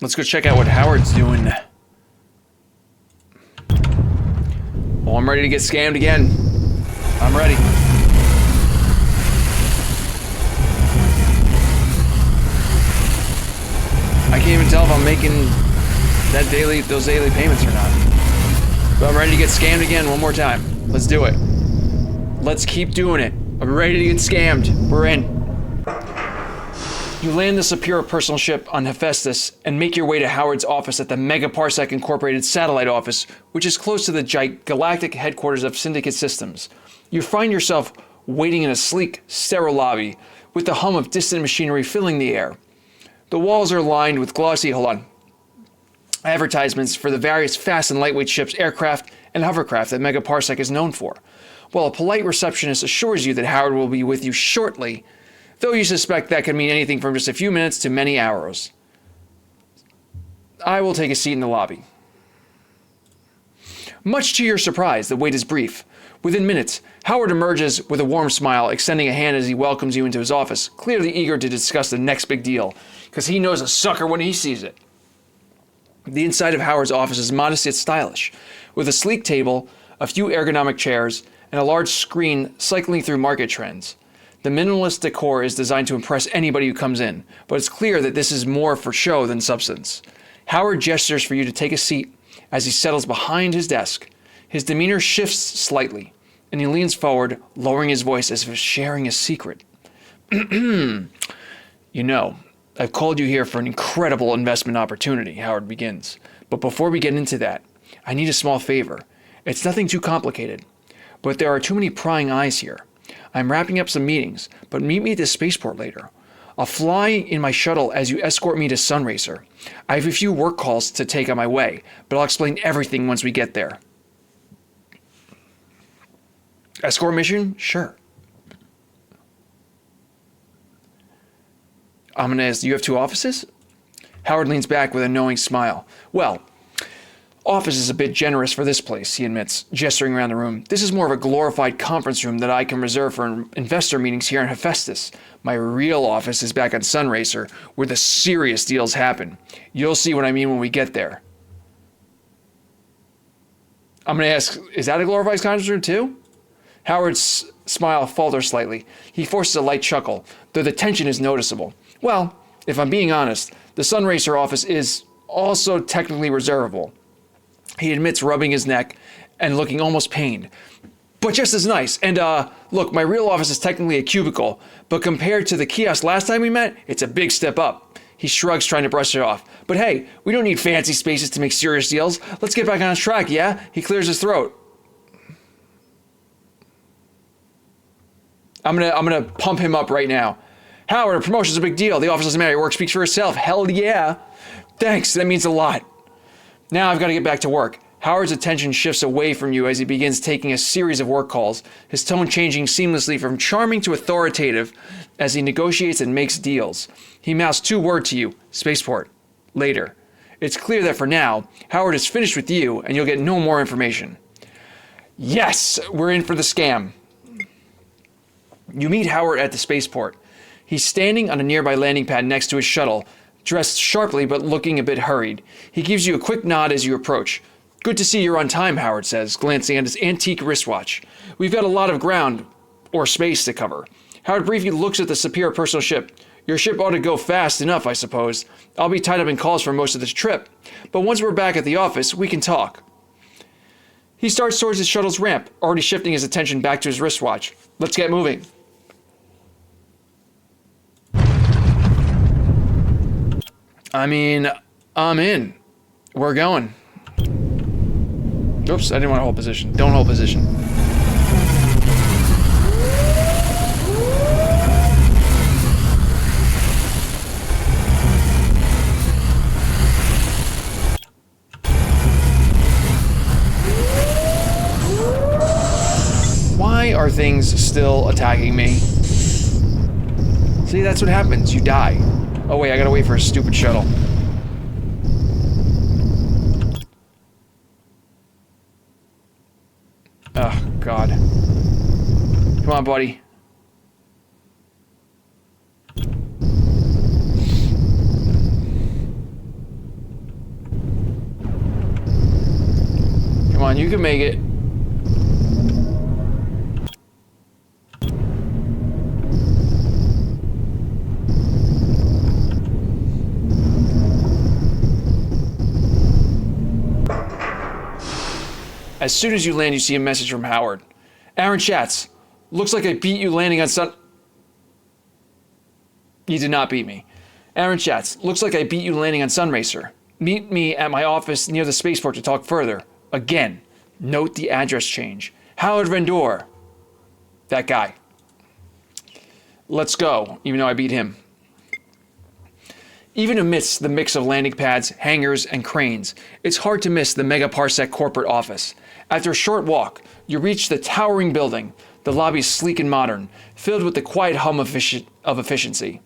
Let's go check out what Howard's doing. Oh, I'm ready to get scammed again. I'm ready. I can't even tell if I'm making those daily payments or not. But I'm ready to get scammed again one more time. Let's do it. Let's keep doing it. I'm ready to get scammed. We're in. You land the Superior personal ship on Hephaestus and make your way to Howard's office at the Megaparsec Incorporated Satellite Office, which is close to the galactic headquarters of Syndicate Systems. You find yourself waiting in a sleek, sterile lobby with the hum of distant machinery filling the air. The walls are lined with glossy, advertisements for the various fast and lightweight ships, aircraft, and hovercraft that Megaparsec is known for, while a polite receptionist assures you that Howard will be with you shortly, though you suspect that could mean anything from just a few minutes to many hours. I will take a seat in the lobby. Much to your surprise, the wait is brief. Within minutes, Howard emerges with a warm smile, extending a hand as he welcomes you into his office, clearly eager to discuss the next big deal, because he knows a sucker when he sees it. The inside of Howard's office is modest yet stylish, with a sleek table, a few ergonomic chairs, and a large screen cycling through market trends. The minimalist decor is designed to impress anybody who comes in, but it's clear that this is more for show than substance. Howard gestures for you to take a seat as he settles behind his desk. His demeanor shifts slightly, and he leans forward, lowering his voice as if sharing a secret. You know, I've called you here for an incredible investment opportunity, Howard begins. But before we get into that, I need a small favor. It's nothing too complicated, but there are too many prying eyes here. I'm wrapping up some meetings, but meet me at the spaceport later. I'll fly in my shuttle as you escort me to Sunracer. I have a few work calls to take on my way, but I'll explain everything once we get there. Escort mission? Sure. I'm going to ask, you have two offices? Howard leans back with a knowing smile. Well, office is a bit generous for this place, he admits, gesturing around the room. This is more of a glorified conference room that I can reserve for investor meetings here in Hephaestus. My real office is back on Sunracer, where the serious deals happen. You'll see what I mean when we get there. I'm going to ask, is that a glorified conference room too? Howard's smile falters slightly. He forces a light chuckle, though the tension is noticeable. Well, if I'm being honest, the Sunracer office is also technically reservable. He admits, rubbing his neck and looking almost pained. But just as nice. And, look, my real office is technically a cubicle, but compared to the kiosk last time we met, it's a big step up. He shrugs, trying to brush it off. But hey, we don't need fancy spaces to make serious deals. Let's get back on track, yeah? He clears his throat. I'm gonna pump him up right now. Howard, a promotion's a big deal. The office doesn't matter. Your work speaks for itself. Hell yeah. Thanks, that means a lot. Now I've got to get back to work. Howard's attention shifts away from you as he begins taking a series of work calls, his tone changing seamlessly from charming to authoritative as he negotiates and makes deals. He mouths two words to you, spaceport, later. It's clear that for now, Howard is finished with you and you'll get no more information. Yes, we're in for the scam. You meet Howard at the spaceport. He's standing on a nearby landing pad next to his shuttle, dressed sharply but looking a bit hurried. He gives you a quick nod as you approach. Good to see you're on time, Howard says, glancing at his antique wristwatch. We've got a lot of ground, or space, to cover. Howard briefly looks at the Superior personal ship. Your ship ought to go fast enough, I suppose. I'll be tied up in calls for most of this trip. But once we're back at the office, we can talk. He starts towards his shuttle's ramp, already shifting his attention back to his wristwatch. Let's get moving. I mean, I'm in. We're going. Oops, I didn't want to hold position. Don't hold position. Why are things still attacking me? See, that's what happens. You die. Oh wait, I gotta wait for a stupid shuttle. Oh, God. Come on, buddy. on, you can make it. As soon as you land, you see a message from Howard. Aaron Schatz, looks like I beat you landing on Sun... You did not beat me. Aaron Schatz, looks like I beat you landing on Sunracer. Meet me at my office near the spaceport to talk further. Again, note the address change. Howard Vendor. That guy. Let's go, even though I beat him. Even amidst the mix of landing pads, hangars, and cranes, it's hard to miss the Megaparsec corporate office. After a short walk, you reach the towering building. The lobby is sleek and modern, filled with the quiet hum of efficiency.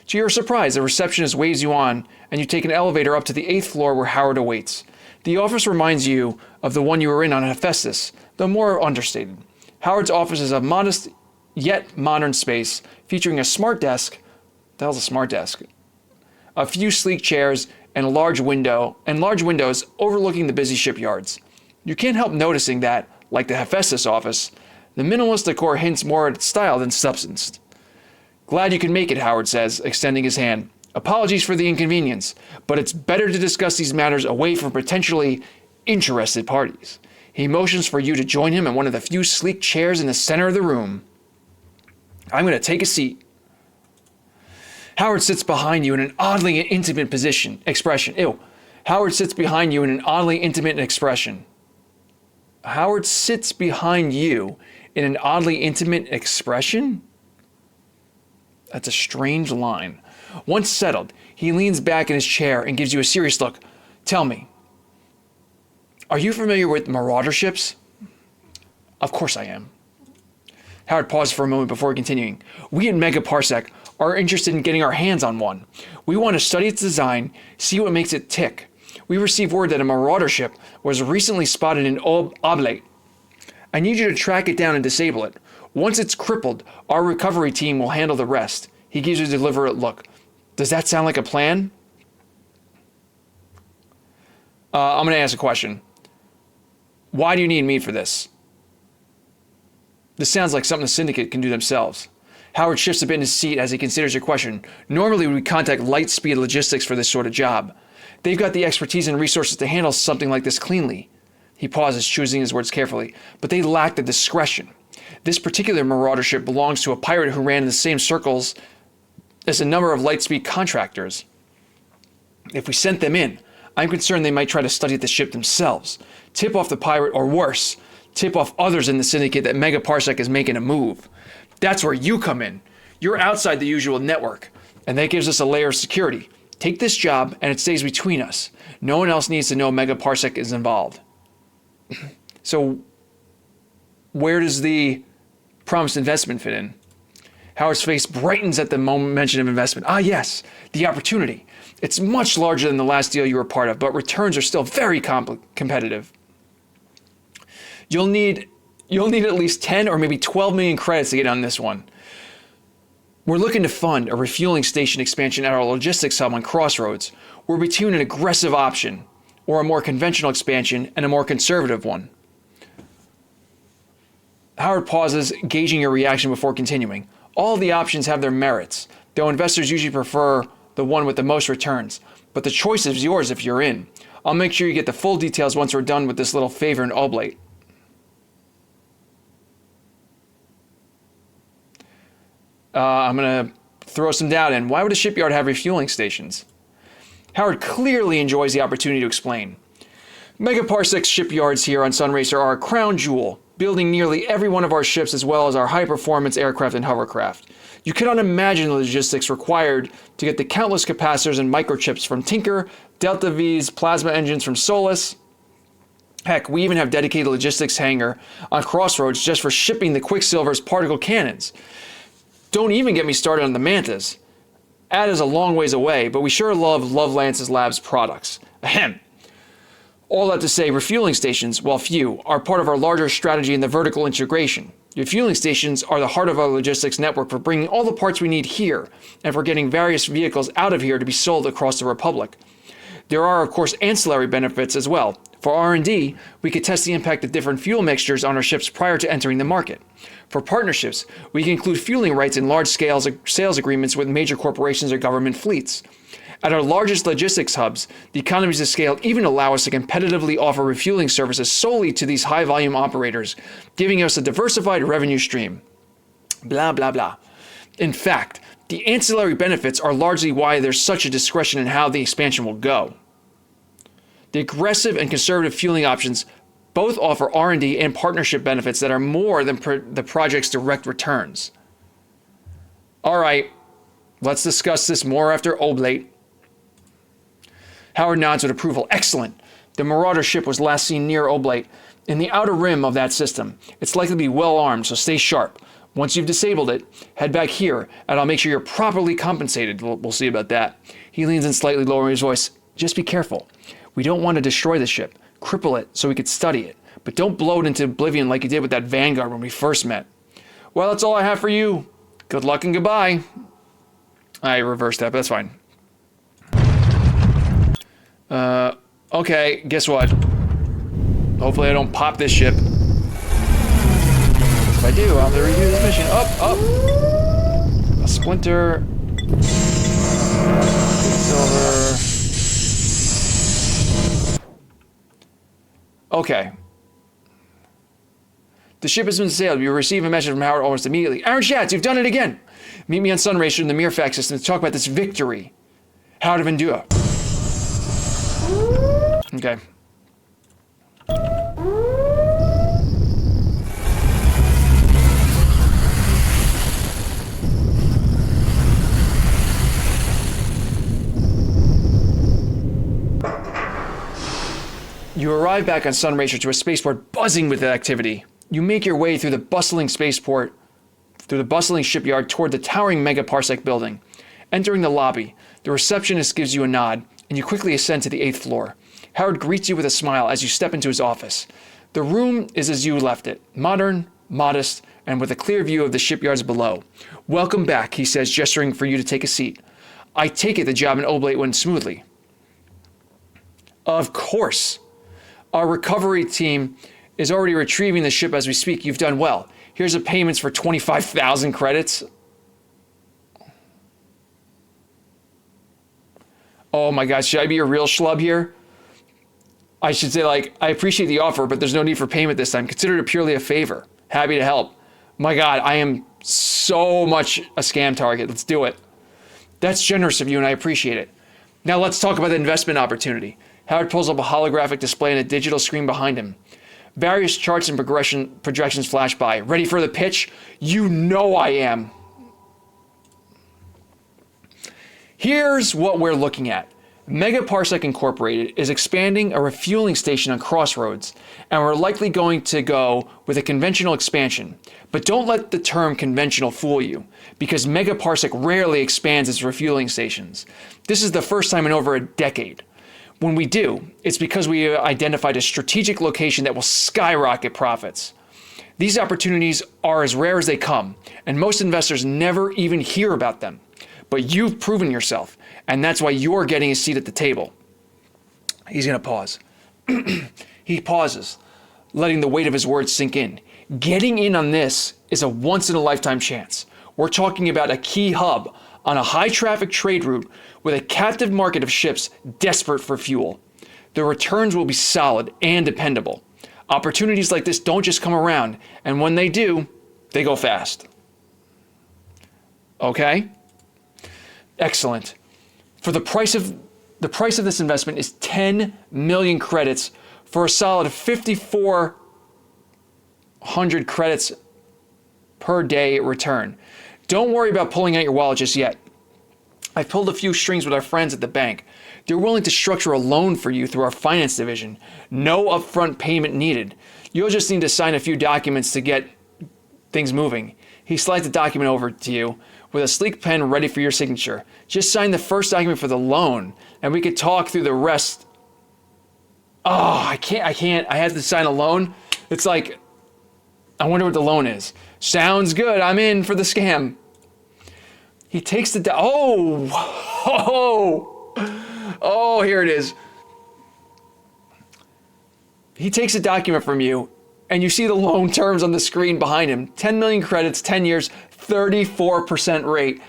To your surprise, the receptionist waves you on, and you take an elevator up to the 8th floor where Howard awaits. The office reminds you of the one you were in on Hephaestus, though more understated. Howard's office is a modest yet modern space, featuring a smart desk. The hell's a smart desk? A few sleek chairs and large windows overlooking the busy shipyards. You can't help noticing that, like the Hephaestus office, the minimalist decor hints more at style than substance. Glad you can make it, Howard says, extending his hand. Apologies for the inconvenience, but it's better to discuss these matters away from potentially interested parties. He motions for you to join him in one of the few sleek chairs in the center of the room. I'm going to take a seat. Howard sits behind you in an oddly intimate expression. Howard sits behind you in an oddly intimate expression. Howard sits behind you in an oddly intimate expression? That's a strange line. Once settled, he leans back in his chair and gives you a serious look. Tell me, are you familiar with Marauder ships? Of course I am. Howard paused for a moment before continuing. We at Megaparsec are interested in getting our hands on one. We want to study its design, see what makes it tick. We received word that a Marauder ship was recently spotted in Oblate. I need you to track it down and disable it. Once it's crippled, our recovery team will handle the rest. He gives you a deliberate look. Does that sound like a plan? I'm going to ask a question. Why do you need me for this? This sounds like something the Syndicate can do themselves. Howard shifts a bit in his seat as he considers your question. Normally, we contact Lightspeed Logistics for this sort of job. They've got the expertise and resources to handle something like this cleanly. He pauses, choosing his words carefully. But they lack the discretion. This particular Marauder ship belongs to a pirate who ran in the same circles as a number of Lightspeed contractors. If we sent them in, I'm concerned they might try to study the ship themselves, tip off the pirate, or worse, tip off others in the Syndicate that Megaparsec is making a move. That's where you come in. You're outside the usual network, and that gives us a layer of security. Take this job, and it stays between us. No one else needs to know Megaparsec is involved. So, where does the promised investment fit in? Howard's face brightens at the mention of investment. Ah, yes, the opportunity. It's much larger than the last deal you were part of, but returns are still very competitive. You'll need at least 10 or maybe 12 million credits to get on this one. We're looking to fund a refueling station expansion at our logistics hub on Crossroads. We're between an aggressive option or a more conventional expansion and a more conservative one. Howard pauses, gauging your reaction before continuing. All of the options have their merits, though investors usually prefer the one with the most returns. But the choice is yours if you're in. I'll make sure you get the full details once we're done with this little favor in Oblate. I'm going to throw some doubt in. Why would a shipyard have refueling stations? Howard clearly enjoys the opportunity to explain. Megaparsec's shipyards here on Sunracer are a crown jewel, building nearly every one of our ships as well as our high-performance aircraft and hovercraft. You cannot imagine the logistics required to get the countless capacitors and microchips from Tinker, Delta V's plasma engines from Solus. Heck, we even have dedicated logistics hangar on Crossroads just for shipping the Quicksilver's particle cannons. Don't even get me started on the Mantas. Ada's a long ways away, but we sure love Lance's Labs products. Ahem. All that to say, refueling stations, while few, are part of our larger strategy in the vertical integration. Refueling stations are the heart of our logistics network for bringing all the parts we need here and for getting various vehicles out of here to be sold across the Republic. There are, of course, ancillary benefits as well. For R&D, we could test the impact of different fuel mixtures on our ships prior to entering the market. For partnerships, we can include fueling rights in large-scale sales agreements with major corporations or government fleets. At our largest logistics hubs, the economies of scale even allow us to competitively offer refueling services solely to these high-volume operators, giving us a diversified revenue stream. Blah, blah, blah. In fact, the ancillary benefits are largely why there's such a discretion in how the expansion will go. The aggressive and conservative fueling options both offer R&D and partnership benefits that are more than the project's direct returns. All right, let's discuss this more after Oblate. Howard nods with approval. Excellent. The Marauder ship was last seen near Oblate, in the outer rim of that system. It's likely to be well armed, so stay sharp. Once you've disabled it, head back here, and I'll make sure you're properly compensated. We'll see about that. He leans in slightly, lowering his voice. Just be careful. We don't want to destroy the ship. Cripple it so we could study it. But don't blow it into oblivion like you did with that Vanguard when we first met. Well, that's all I have for you. Good luck and goodbye. I reversed that, but that's fine. Okay, guess what? Hopefully I don't pop this ship. If I do, I'll have to redo this mission. Up! A splinter. Silver. Okay. The ship has been sailed. You will receive a message from Howard almost immediately. Aaron Schatz, you've done it again! Meet me on Sunracer in the Mirfax system to talk about this victory. Howard of Endua. Okay. You arrive back on Sunracer to a spaceport buzzing with activity. You make your way through the bustling spaceport, through the bustling shipyard toward the towering megaparsec building. Entering the lobby, the receptionist gives you a nod, and you quickly ascend to the 8th floor. Howard greets you with a smile as you step into his office. The room is as you left it, modern, modest, and with a clear view of the shipyards below. Welcome back, he says, gesturing for you to take a seat. I take it the job in Oblate went smoothly. Of course. Our recovery team is already retrieving the ship as we speak. You've done well. Here's the payments for 25,000 credits. Oh my gosh, should I be a real schlub here? I should say, like, I appreciate the offer, but there's no need for payment this time. Consider it purely a favor. Happy to help. My God, I am so much a scam target. Let's do it. That's generous of you, and I appreciate it. Now let's talk about the investment opportunity. Howard pulls up a holographic display on a digital screen behind him. Various charts and projections flash by. Ready for the pitch? You know I am. Here's what we're looking at. Megaparsec Incorporated is expanding a refueling station on Crossroads, and we're likely going to go with a conventional expansion. But don't let the term conventional fool you, because Megaparsec rarely expands its refueling stations. This is the first time in over a decade. When we do, it's because we have identified a strategic location that will skyrocket profits. These opportunities are as rare as they come, and most investors never even hear about them. But you've proven yourself, and that's why you're getting a seat at the table. He's going to pause. He pauses, letting the weight of his words sink in. Getting in on this is a once-in-a-lifetime chance. We're talking about a key hub on a high-traffic trade route with a captive market of ships desperate for fuel. The returns will be solid and dependable. Opportunities like this don't just come around, and when they do, they go fast. Okay? Excellent. For the price of this investment is 10 million credits for a solid 5,400 credits per day return. Don't worry about pulling out your wallet just yet. I've pulled a few strings with our friends at the bank. They're willing to structure a loan for you through our finance division. No upfront payment needed. You'll just need to sign a few documents to get things moving. He slides the document over to you with a sleek pen ready for your signature. Just sign the first document for the loan, and we could talk through the rest. Oh, I can't. I have to sign a loan. It's like, I wonder what the loan is. Sounds good. I'm in for the scam. He takes the oh, here it is. He takes a document from you, and you see the loan terms on the screen behind him. 10 million credits, 10 years, 34% rate.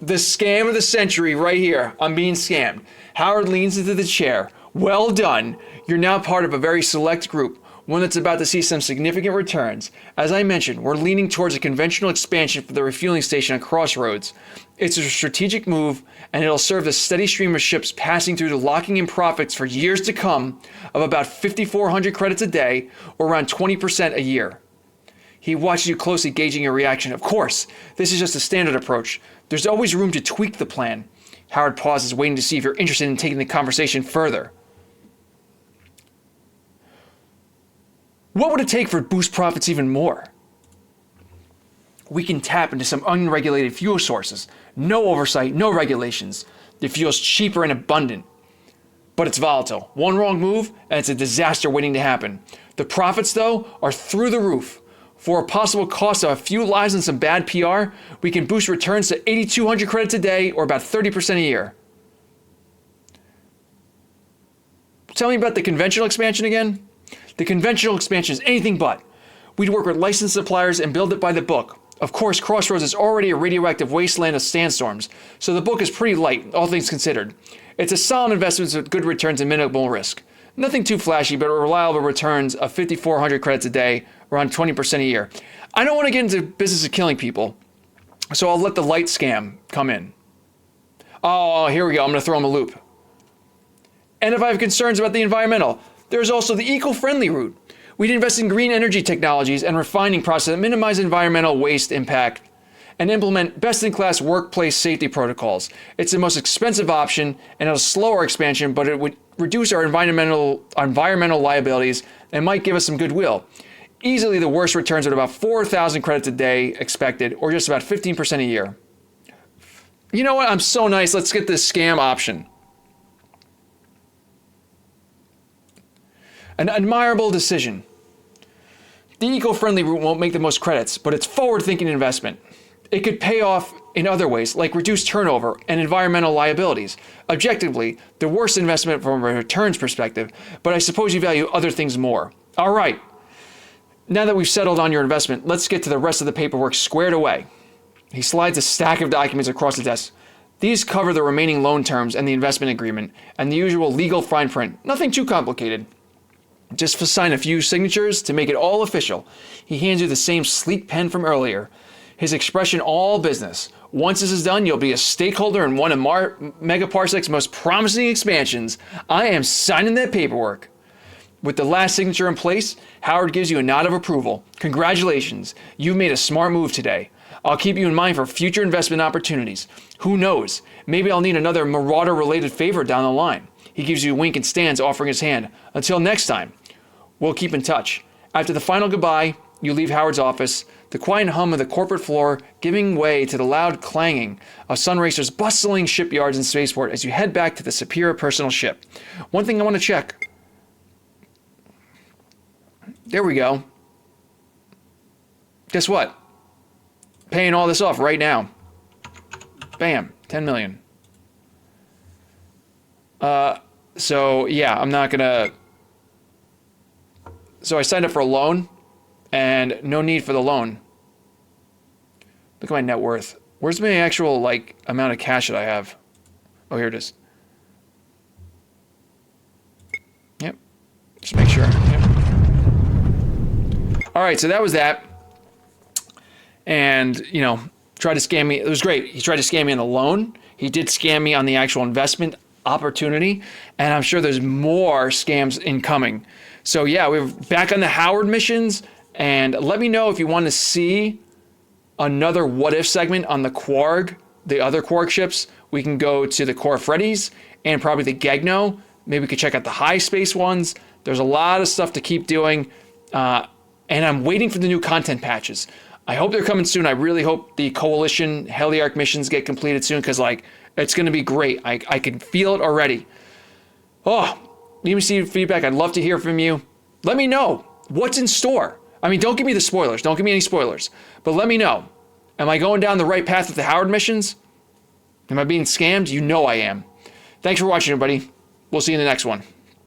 The scam of the century right here. I'm being scammed. Howard leans into the chair. Well done. You're now part of a very select group, one that's about to see some significant returns. As I mentioned, we're leaning towards a conventional expansion for the refueling station on Crossroads. It's a strategic move, and it'll serve the steady stream of ships passing through to locking in profits for years to come of about 5,400 credits a day, or around 20% a year. He watches you closely, gauging your reaction. Of course, this is just a standard approach. There's always room to tweak the plan. Howard pauses, waiting to see if you're interested in taking the conversation further. What would it take for boost profits even more? We can tap into some unregulated fuel sources. No oversight, no regulations. The fuel's cheaper and abundant. But it's volatile. One wrong move, and it's a disaster waiting to happen. The profits, though, are through the roof. For a possible cost of a few lives and some bad PR, we can boost returns to 8,200 credits a day, or about 30% a year. Tell me about the conventional expansion again? The conventional expansion is anything but. We'd work with licensed suppliers and build it by the book. Of course, Crossroads is already a radioactive wasteland of sandstorms, so the book is pretty light, all things considered. It's a solid investment with good returns and minimal risk. Nothing too flashy, but reliable returns of 5,400 credits a day, around 20% a year. I don't want to get into the business of killing people, so I'll let the light scam come in. Oh, here we go. I'm going to throw him a loop. And if I have concerns about the environmental, there's also the eco-friendly route. We'd invest in green energy technologies and refining processes that minimize environmental waste impact and implement best-in-class workplace safety protocols. It's the most expensive option and it'll slow our expansion, but it would reduce our environmental liabilities and might give us some goodwill. Easily the worst returns at about 4,000 credits a day expected, or just about 15% a year. You know what? I'm so nice. Let's get this scam option. An admirable decision. The eco-friendly route won't make the most credits, but it's forward-thinking investment. It could pay off in other ways, like reduced turnover and environmental liabilities. Objectively, the worst investment from a returns perspective, but I suppose you value other things more. All right. Now that we've settled on your investment, let's get to the rest of the paperwork squared away. He slides a stack of documents across the desk. These cover the remaining loan terms and the investment agreement, and the usual legal fine print. Nothing too complicated. Just sign a few signatures to make it all official. He hands you the same sleek pen from earlier. His expression, all business. Once this is done, you'll be a stakeholder in one of Megaparsec's most promising expansions. I am signing that paperwork. With the last signature in place, Howard gives you a nod of approval. Congratulations, you've made a smart move today. I'll keep you in mind for future investment opportunities. Who knows, maybe I'll need another Marauder-related favor down the line. He gives you a wink and stands, offering his hand. Until next time, we'll keep in touch. After the final goodbye, you leave Howard's office, the quiet hum of the corporate floor giving way to the loud clanging of Sunracer's bustling shipyards and spaceport as you head back to the Superior personal ship. One thing I want to check. There we go. Guess what? Paying all this off right now. Bam, 10 million. So yeah, I'm not gonna. So I signed up for a loan, and no need for the loan. Look at my net worth. Where's my actual amount of cash that I have? Oh, here it is. Yep. Just make sure. Yep. All right, so that was that. And tried to scam me. It was great. He tried to scam me on the loan. He did scam me on the actual investment opportunity, and I'm sure there's more scams incoming. So yeah, we're back on the Howard missions, and let me know if you want to see another what if segment on the Quarg, the other Quarg ships. We can go to the Core Freddy's and probably the Gegno. Maybe we could check out the high space ones. There's a lot of stuff to keep doing, and I'm waiting for the new content patches. I hope they're coming soon. I really hope the Coalition Heliarch missions get completed soon, because it's going to be great. I can feel it already. Oh, leave me see feedback. I'd love to hear from you. Let me know what's in store. I mean, don't give me the spoilers. Don't give me any spoilers. But let me know. Am I going down the right path with the Howard missions? Am I being scammed? You know I am. Thanks for watching, everybody. We'll see you in the next one.